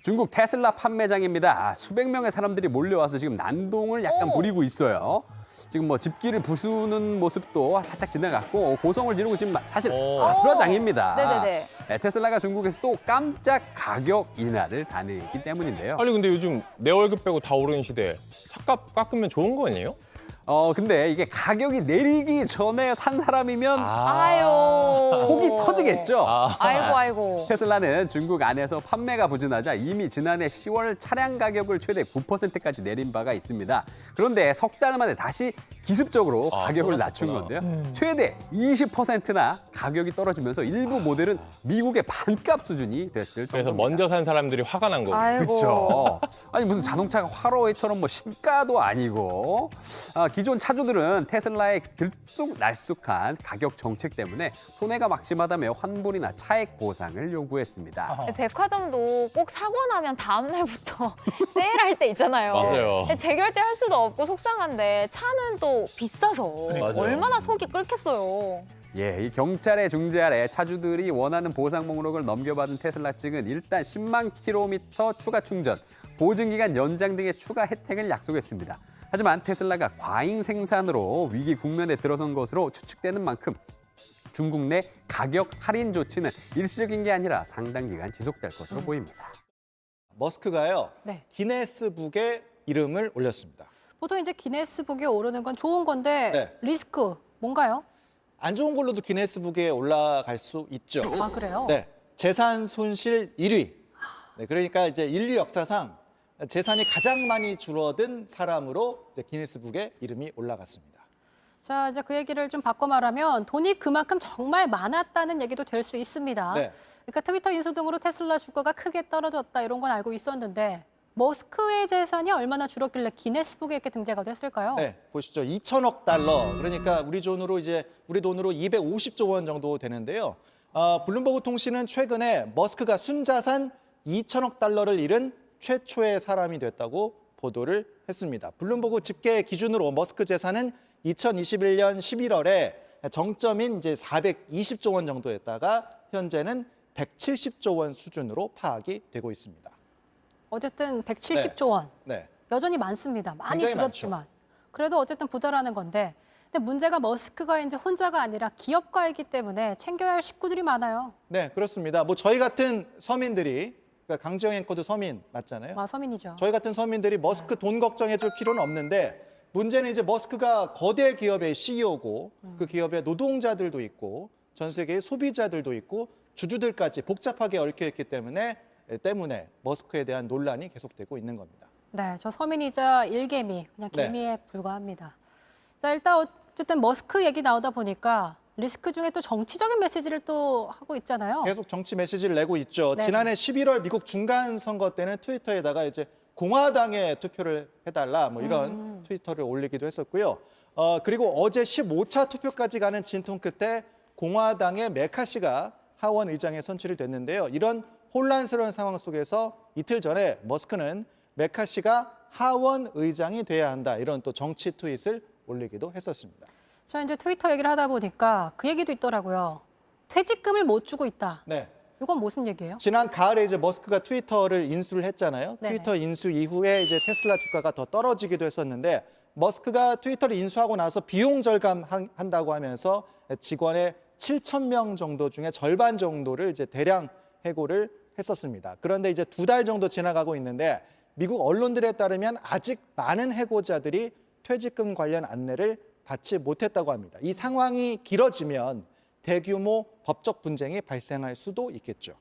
중국 테슬라 판매장입니다. 수백 명의 사람들이 몰려와서 지금 난동을 약간 부리고 있어요. 지금 뭐 집기를 부수는 모습도 살짝 지나갔고 고성을 지르고 지금 사실 아수라장입니다. 네네네. 네, 테슬라가 중국에서 또 깜짝 가격 인하를 단행했기 때문인데요. 아니 근데 요즘 내 월급 빼고 다 오르는 시대에 차값 깎으면 좋은 거 아니에요? 근데 이게 가격이 내리기 전에 산 사람이면 아유. 속이 터지겠죠. 아이고. 테슬라는 중국 안에서 판매가 부진하자 이미 지난해 10월 차량 가격을 최대 9%까지 내린 바가 있습니다. 그런데 석 달 만에 다시 기습적으로 가격을 낮춘 건데요. 최대 20%나 가격이 떨어지면서 일부 모델은 미국의 반값 수준이 됐을 정도입니다. 그래서 먼저 산 사람들이 화가 난 거고. 아이고. 그렇죠. 아니 무슨 자동차가 화로회처럼 뭐 시가도 아니고 기존 차주들은 테슬라의 들쑥날쑥한 가격 정책 때문에 손해가 막심하다며 환불이나 차액 보상을 요구했습니다. 백화점도 꼭 사고 나면 다음 날부터 세일할 때 있잖아요. 맞아요. 근데 재결제할 수도 없고 속상한데 차는 또 비싸서 맞아요. 얼마나 속이 끓겠어요. 예, 이 경찰의 중재 아래 차주들이 원하는 보상 목록을 넘겨받은 테슬라 측은 일단 10만 킬로미터 추가 충전, 보증기간 연장 등의 추가 혜택을 약속했습니다. 하지만 테슬라가 과잉 생산으로 위기 국면에 들어선 것으로 추측되는 만큼 중국 내 가격 할인 조치는 일시적인 게 아니라 상당 기간 지속될 것으로 보입니다. 머스크가요. 네. 기네스북에 이름을 올렸습니다. 보통 이제 기네스북에 오르는 건 좋은 건데 네. 리스크 뭔가요? 안 좋은 걸로도 기네스북에 올라갈 수 있죠. 아 그래요? 네, 재산 손실 1위. 네, 그러니까 이제 인류 역사상 재산이 가장 많이 줄어든 사람으로 이제 기네스북에 이름이 올라갔습니다. 자 이제 그 얘기를 좀 바꿔 말하면 돈이 그만큼 정말 많았다는 얘기도 될 수 있습니다. 네. 그러니까 트위터 인수 등으로 테슬라 주가가 크게 떨어졌다 이런 건 알고 있었는데 머스크의 재산이 얼마나 줄었길래 기네스북에 이렇게 등재가 됐을까요? 네, 보시죠. 2천억 달러. 그러니까 우리 돈으로 250조 원 정도 되는데요. 블룸버그 통신은 최근에 머스크가 순자산 2천억 달러를 잃은 최초의 사람이 됐다고 보도를 했습니다. 블룸버그 집계 기준으로 머스크 재산은 2021년 11월에 정점인 이제 420조 원 정도였다가 현재는 170조 원 수준으로 파악이 되고 있습니다. 어쨌든 170조 원. 네. 여전히 많습니다. 많이 굉장히 줄었지만. 그래도 어쨌든 부자라는 건데. 근데 문제가 머스크가 이제 혼자가 아니라 기업가이기 때문에 챙겨야 할 식구들이 많아요. 네, 그렇습니다. 뭐 저희 같은 서민들이 그러니까 강지영 앵커도 서민 맞잖아요. 아, 서민이죠. 저희 같은 서민들이 머스크 돈 걱정해 줄 필요는 없는데 문제는 이제 머스크가 거대 기업의 CEO고 그 기업의 노동자들도 있고 전 세계의 소비자들도 있고 주주들까지 복잡하게 얽혀 있기 때문에 머스크에 대한 논란이 계속되고 있는 겁니다. 네, 저 서민이자 일개미, 그냥 네. 개미에 불과합니다. 자, 일단 어쨌든 머스크 얘기 나오다 보니까 리스크 중에 또 정치적인 메시지를 또 하고 있잖아요. 계속 정치 메시지를 내고 있죠. 네. 지난해 11월 미국 중간 선거 때는 트위터에다가 이제 공화당에 투표를 해달라 뭐 이런 트위터를 올리기도 했었고요. 그리고 어제 15차 투표까지 가는 진통 끝에 공화당의 메카시가 하원 의장에 선출이 됐는데요. 이런 혼란스러운 상황 속에서 이틀 전에 머스크는 메카시가 하원 의장이 돼야 한다 이런 또 정치 트윗을 올리기도 했었습니다. 자, 이제 트위터 얘기를 하다 보니까 그 얘기도 있더라고요. 퇴직금을 못 주고 있다. 네. 이건 무슨 얘기예요? 지난 가을에 이제 머스크가 트위터를 인수를 했잖아요. 네네. 트위터 인수 이후에 이제 테슬라 주가가 더 떨어지기도 했었는데 머스크가 트위터를 인수하고 나서 비용 절감한다고 하면서 직원의 7,000명 정도 중에 절반 정도를 이제 대량 해고를 했었습니다. 그런데 이제 2달 정도 지나가고 있는데 미국 언론들에 따르면 아직 많은 해고자들이 퇴직금 관련 안내를 받지 못했다고 합니다. 이 상황이 길어지면 대규모 법적 분쟁이 발생할 수도 있겠죠.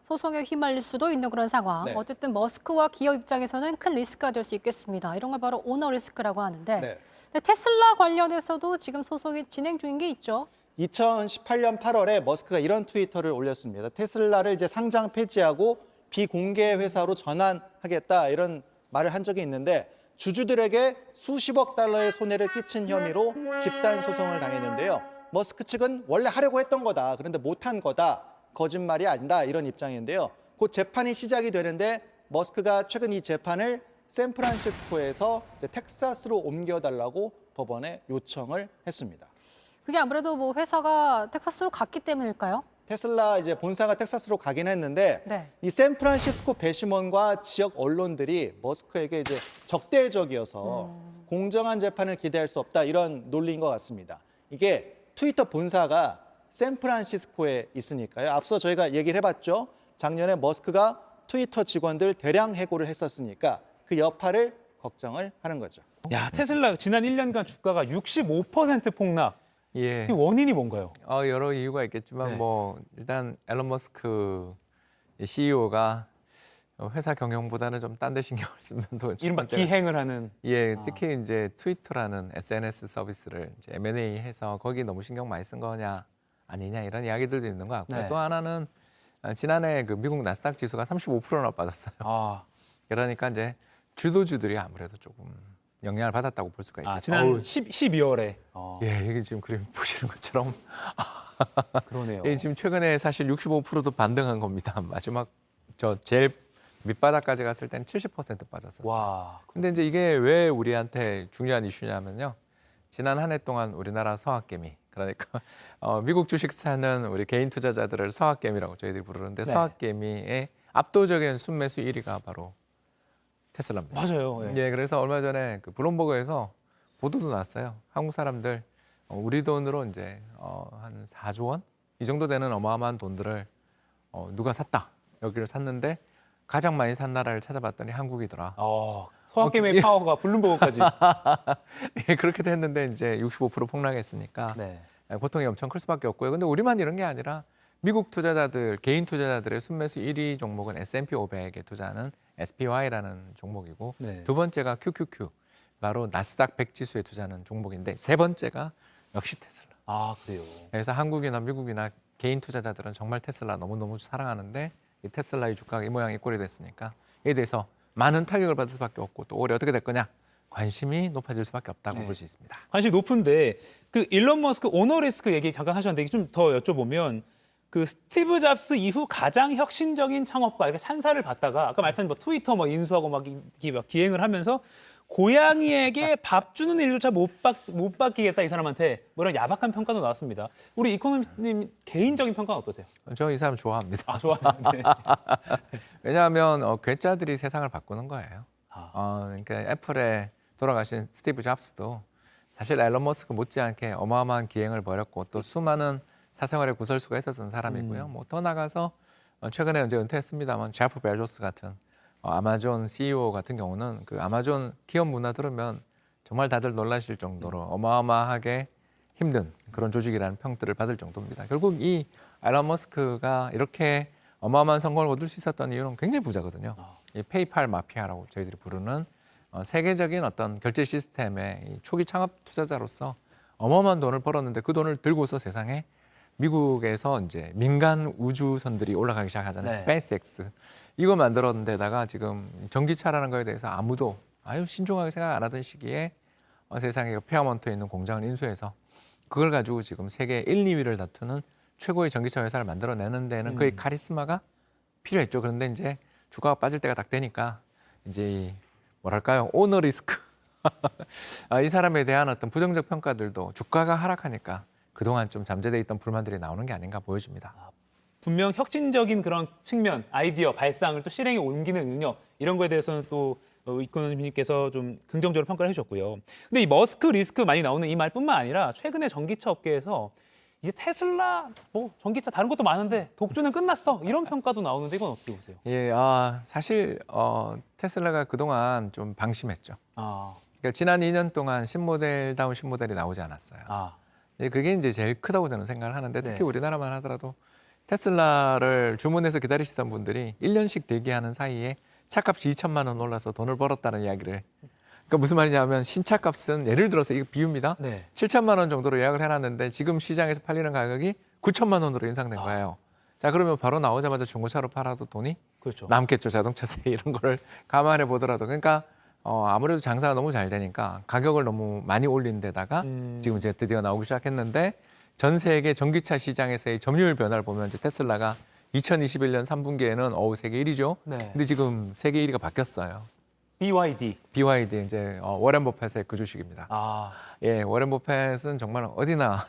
소송에 휘말릴 수도 있는 그런 상황. 네. 어쨌든 머스크와 기업 입장에서는 큰 리스크가 될 수 있겠습니다. 이런 걸 바로 오너 리스크라고 하는데 네. 근데 테슬라 관련해서도 지금 소송이 진행 중인 게 있죠. 2018년 8월에 머스크가 이런 트위터를 올렸습니다. 테슬라를 이제 상장 폐지하고 비공개 회사로 전환하겠다 이런 말을 한 적이 있는데 주주들에게 수십억 달러의 손해를 끼친 혐의로 집단 소송을 당했는데요. 머스크 측은 원래 하려고 했던 거다. 그런데 못한 거다. 거짓말이 아니다. 이런 입장인데요. 곧 재판이 시작이 되는데 머스크가 최근 이 재판을 샌프란시스코에서 이제 텍사스로 옮겨달라고 법원에 요청을 했습니다. 그게 아무래도 뭐 회사가 텍사스로 갔기 때문일까요? 테슬라 이제 본사가 텍사스로 가긴 했는데 네. 이 샌프란시스코 배심원과 지역 언론들이 머스크에게 이제 적대적이어서 공정한 재판을 기대할 수 없다 이런 논리인 것 같습니다. 이게 트위터 본사가 샌프란시스코에 있으니까요. 앞서 저희가 얘기를 해봤죠. 작년에 머스크가 트위터 직원들 대량 해고를 했었으니까 그 여파를 걱정을 하는 거죠. 야, 테슬라 지난 1년간 주가가 65% 폭락. 예. 이 원인이 뭔가요? 여러 이유가 있겠지만 네. 뭐 일단 앨런 머스크 CEO가 회사 경영보다는 좀 딴 데 신경을 쓰면 더 첫 이른바 번째가- 기행을 하는. 예, 특히 이제 트위터라는 SNS 서비스를 이제 M&A 해서 거기 너무 신경 많이 쓴 거냐 아니냐 이런 이야기들도 있는 것 같고요. 네. 또 하나는 지난해 그 미국 나스닥 지수가 35%나 빠졌어요. 아, 그러니까 이제 주도주들이 아무래도 조금 영향을 받았다고 볼 수가 있겠죠. 지난 12월에. 예, 이게 지금 그림 보시는 것처럼 그러네요. 예, 지금 최근에 사실 65%도 반등한 겁니다. 마지막 저 제일 밑바닥까지 갔을 때는 70% 빠졌었어요. 와. 근데 이제 이게 왜 우리한테 중요한 이슈냐면요. 지난 한 해 동안 우리나라 서학개미, 그러니까 미국 주식 사는 우리 개인 투자자들을 서학개미라고 저희들이 부르는데 네. 서학개미의 압도적인 순매수 1위가 바로 테슬라입니다. 맞아요. 예. 예, 그래서 얼마 전에 그 블룸버그에서 보도도 났어요. 한국 사람들 우리 돈으로 이제 한 4조 원? 이 정도 되는 어마어마한 돈들을 누가 샀다. 여기를 샀는데 가장 많이 산 나라를 찾아봤더니 한국이더라. 서학개미의 파워가 블룸버그까지. 예, 그렇게도 했는데 이제 65% 폭락했으니까 네. 고통이 엄청 클 수밖에 없고요. 근데 우리만 이런 게 아니라 미국 투자자들, 개인 투자자들의 순매수 1위 종목은 S&P 500에 투자하는 SPY라는 종목이고 네. 두 번째가 QQQ, 바로 나스닥 100 지수에 투자하는 종목인데 세 번째가 역시 테슬라. 아, 그래요. 그래서 한국이나 미국이나 개인 투자자들은 정말 테슬라 너무너무 사랑하는데 이 테슬라의 주가가 이 모양 이 꼴이 됐으니까 이에 대해서 많은 타격을 받을 수밖에 없고 또 올해 어떻게 될 거냐 관심이 높아질 수밖에 없다고 네. 볼 수 있습니다. 관심이 높은데 그 일론 머스크 오너 리스크 얘기 잠깐 하셨는데 좀 더 여쭤보면 그 스티브 잡스 이후 가장 혁신적인 창업가 이렇게 찬사를 받다가 아까 말씀하신 뭐 트위터 뭐 인수하고 막 기행을 하면서 고양이에게 밥 주는 일조차 못 받기겠다 이 사람한테 뭐 이런 야박한 평가도 나왔습니다. 우리 이코노미스트님 개인적인 평가는 어떠세요? 저 이 사람 좋아합니다. 아, 좋아하는데. 왜냐하면 괴짜들이 세상을 바꾸는 거예요. 아. 그러니까 애플에 돌아가신 스티브 잡스도 사실 앨런 머스크 못지않게 어마어마한 기행을 벌였고 또 수많은 사생활의 구설수가 있었던 사람이고요. 뭐 더 나가서 최근에 이제 은퇴했습니다만 제프 베조스 같은 아마존 CEO 같은 경우는 그 아마존 기업 문화 들으면 정말 다들 놀라실 정도로 어마어마하게 힘든 그런 조직이라는 평들을 받을 정도입니다. 결국 이 앨런 머스크가 이렇게 어마어마한 성공을 거둘 수 있었던 이유는 굉장히 부자거든요. 이 페이팔 마피아라고 저희들이 부르는 세계적인 어떤 결제 시스템의 이 초기 창업 투자자로서 어마어마한 돈을 벌었는데 그 돈을 들고서 세상에 미국에서 이제 민간 우주선들이 올라가기 시작하잖아요. 네. 스페이스X 이거 만들었는 데다가 지금 전기차라는 거에 대해서 아무도 신중하게 생각 안 하던 시기에 세상에 페어먼트에 있는 공장을 인수해서 그걸 가지고 지금 세계 1, 2위를 다투는 최고의 전기차 회사를 만들어내는 데는 그의 카리스마가 필요했죠. 그런데 이제 주가가 빠질 때가 딱 되니까 이제 뭐랄까요, 오너 리스크 이 사람에 대한 어떤 부정적 평가들도 주가가 하락하니까 그동안 좀 잠재돼 있던 불만들이 나오는 게 아닌가 보여집니다. 분명 혁신적인 그런 측면, 아이디어, 발상을 또 실행에 옮기는 능력 이런 거에 대해서는 또 이코노미님께서 좀 긍정적으로 평가를 해주셨고요. 근데 이 머스크 리스크 많이 나오는 이 말뿐만 아니라 최근에 전기차 업계에서 이제 테슬라 뭐 전기차 다른 것도 많은데 독주는 끝났어 이런 평가도 나오는데 이건 어떻게 보세요? 예, 사실 테슬라가 그동안 좀 방심했죠. 아, 그러니까 지난 2년 동안 신모델다운 신모델이 나오지 않았어요. 그게 이제 제일 크다고 저는 생각을 하는데 특히 네. 우리나라만 하더라도 테슬라를 주문해서 기다리시던 분들이 1년씩 대기하는 사이에 차값이 2천만 원 올라서 돈을 벌었다는 이야기를. 그러니까 무슨 말이냐면 신차값은 예를 들어서 이거 비유입니다. 네. 7천만 원 정도로 예약을 해놨는데 지금 시장에서 팔리는 가격이 9천만 원으로 인상된 거예요. 자, 그러면 바로 나오자마자 중고차로 팔아도 돈이 그렇죠. 남겠죠. 자동차세 이런 거를 감안해 보더라도. 그러니까 아무래도 장사가 너무 잘 되니까 가격을 너무 많이 올린 데다가 지금 이제 드디어 나오기 시작했는데 전 세계 전기차 시장에서의 점유율 변화를 보면 이제 테슬라가 2021년 3분기에는 세계 1위죠. 네. 근데 지금 세계 1위가 바뀌었어요. BYD. BYD 이제 워렌 버펫의 그 주식입니다. 아, 예, 워렌 버펫은 정말 어디나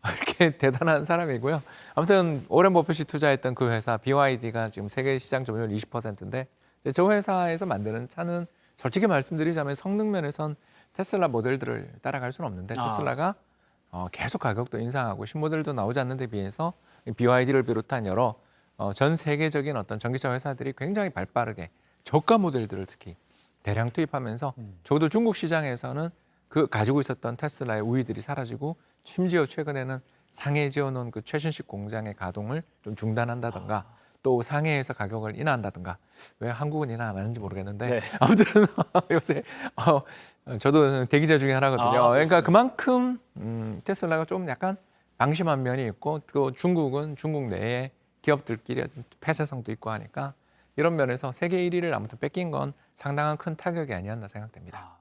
이렇게 대단한 사람이고요. 아무튼 오렌 버핏이 투자했던 그 회사 BYD가 지금 세계 시장 점유율 20%인데 저 회사에서 만드는 차는 솔직히 말씀드리자면 성능 면에선 테슬라 모델들을 따라갈 수는 없는데 테슬라가 계속 가격도 인상하고 신모델도 나오지 않는 데 비해서 BYD를 비롯한 여러 전 세계적인 어떤 전기차 회사들이 굉장히 발빠르게 저가 모델들을 특히 대량 투입하면서 적어도 중국 시장에서는 그 가지고 있었던 테슬라의 우위들이 사라지고 심지어 최근에는 상해에 지어놓은 그 최신식 공장의 가동을 좀 중단한다든가 또 상해에서 가격을 인하한다든가 왜 한국은 인하 안 하는지 모르겠는데 네. 아무튼 요새 저도 대기자 중에 하나거든요. 그러니까 그만큼 테슬라가 좀 약간 방심한 면이 있고 또 중국은 중국 내에 기업들끼리 폐쇄성도 있고 하니까 이런 면에서 세계 1위를 아무튼 뺏긴 건 상당한 큰 타격이 아니었나 생각됩니다.